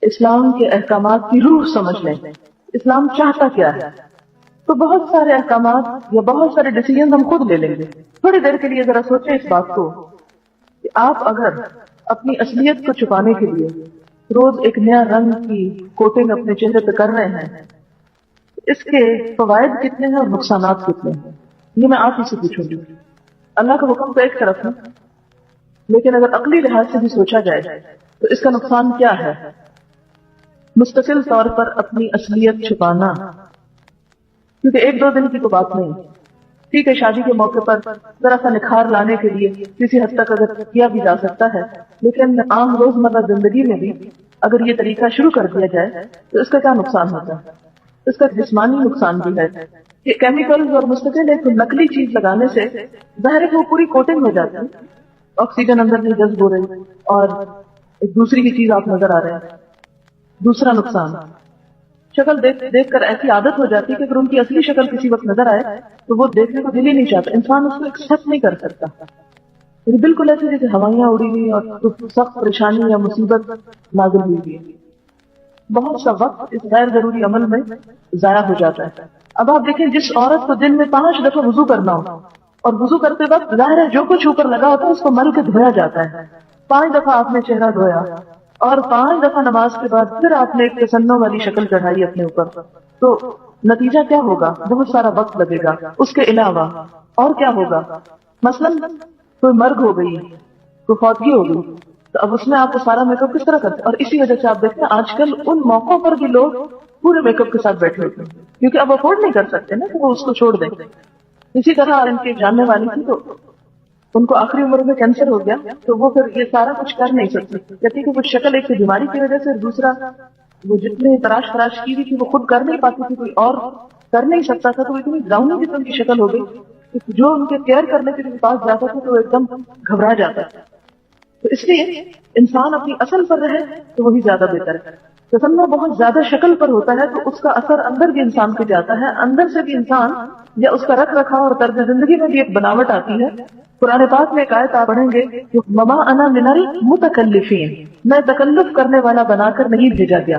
اسلام کے احکامات کی روح سمجھ لیں، اسلام چاہتا کیا ہے، تو بہت سارے احکامات یا بہت سارے ڈیسیژن ہم خود لے لیں گے. تھوڑی دیر کے لیے ذرا سوچیں اس بات کو کہ آپ اگر اپنی اصلیت کو چھپانے کے لیے روز ایک نیا رنگ کی کوٹنگ اپنے چہرے پہ کر رہے ہیں، اس کے فوائد کتنے ہیں اور نقصانات کتنے ہیں، یہ میں آپ ہی سے پوچھوں گی. اللہ کا حکم تو ایک طرف ہے، لیکن اگر عقلی لحاظ سے بھی سوچا جائے تو اس کا نقصان کیا ہے؟ مستقل طور پر اپنی اصلیت چھپانا، کیونکہ ایک دو دن کی تو بات نہیں. ٹھیک ہے، شادی کے موقع پر ذرا سا نکھار لانے کے لیے کسی حد تک اگر کیا بھی جا سکتا ہے، لیکن عام روزمرہ زندگی میں بھی اگر یہ طریقہ شروع کر دیا جائے تو اس کا کیا نقصان ہوتا ہے؟ اس کا جسمانی نقصان بھی ہے کہ کیمیکل اور مستقل ایک نقلی چیز لگانے سے ظاہر ہے کہ وہ پوری کوٹنگ ہو جاتی ہے، آکسیجن اندر نہیں جذب ہو رہی اور ایک دوسری کی چیز آپ نظر آ رہے ہیں. دوسرا نقصان، شکل دیکھ کر ایسی عادت ہو جاتی ہے کہ اگر ان کی اصلی شکل کسی وقت نظر آئے تو وہ دیکھنے کو دل ہی نہیں چاہتا، انسان اس کو ایکسپٹ نہیں کر سکتا. بالکل ایسے جیسے ہوائیاں اڑی ہوئی اور سخت پریشانی یا مصیبت نازل ہوئی ہے. بہت سا وقت اس غیر ضروری عمل میں ضائع ہو جاتا ہے. اب آپ دیکھیں، جس عورت کو دن میں 5 دفعہ وضو کرنا ہو اور وضو کرتے وقت ظاہر ہے جو کچھ اوپر لگا ہوتا ہے اس کو مل کے دھویا جاتا ہے، 5 دفعہ آپ نے چہرہ دھویا اور 5 دفعہ نماز کے بعد پھر آپ نے ایک تسنوں والی شکل چڑھائی اپنے اوپر، تو نتیجہ کیا ہوگا؟ بہت سارا وقت لگے گا. اس کے علاوہ اور کیا ہوگا؟ مثلاً کوئی مرگ ہو گئی، کوئی فوتگی ہو گئی، تو اب اس میں آپ کو سارا میک اپ کس طرح کرتے ہیں؟ اور اسی وجہ سے آپ دیکھتے ہیں آج کل ان موقعوں پر بھی لوگ پورے میک اپ کے ساتھ بیٹھے ہوتے ہیں، کیونکہ اب افورڈ نہیں کر سکتے نا کہ وہ اس کو چھوڑ دیں. اسی طرح ان کے جاننے والی تھی تو ان کو آخری عمر میں کینسر ہو گیا، تو وہ پھر یہ سارا کچھ کر نہیں سکتی. کہتی کہ وہ شکل ایک بیماری کی وجہ سے، دوسرا وہ جتنے تراش کی ہوئی تھی وہ خود کر نہیں پاتی تھی، کوئی اور کر نہیں سکتا تھا، تو وہ اتنی ڈراؤنی قسم کی شکل ہو گئی کہ جو ان کے کیئر کرنے کے لیے پاس جاتا تھا تو وہ ایک دم گھبرا جاتا تھا. تو اس لیے انسان اپنی اصل پر رہے تو وہی زیادہ بہتر ہے. تسنہ بہت زیادہ شکل پر ہوتا ہے تو اس کا اثر اندر بھی انسان پہ جاتا ہے، اندر سے بھی انسان یا اس کا رکھ رکھاؤ اور طرز زندگی میں بھی ایک بناوٹ آتی ہے. قرآن پاک میں ایک آیت آپ پڑھیں گے کہ وما انا من المتکلفین، میں تکلف کرنے والا بنا کر نہیں بھیجا گیا.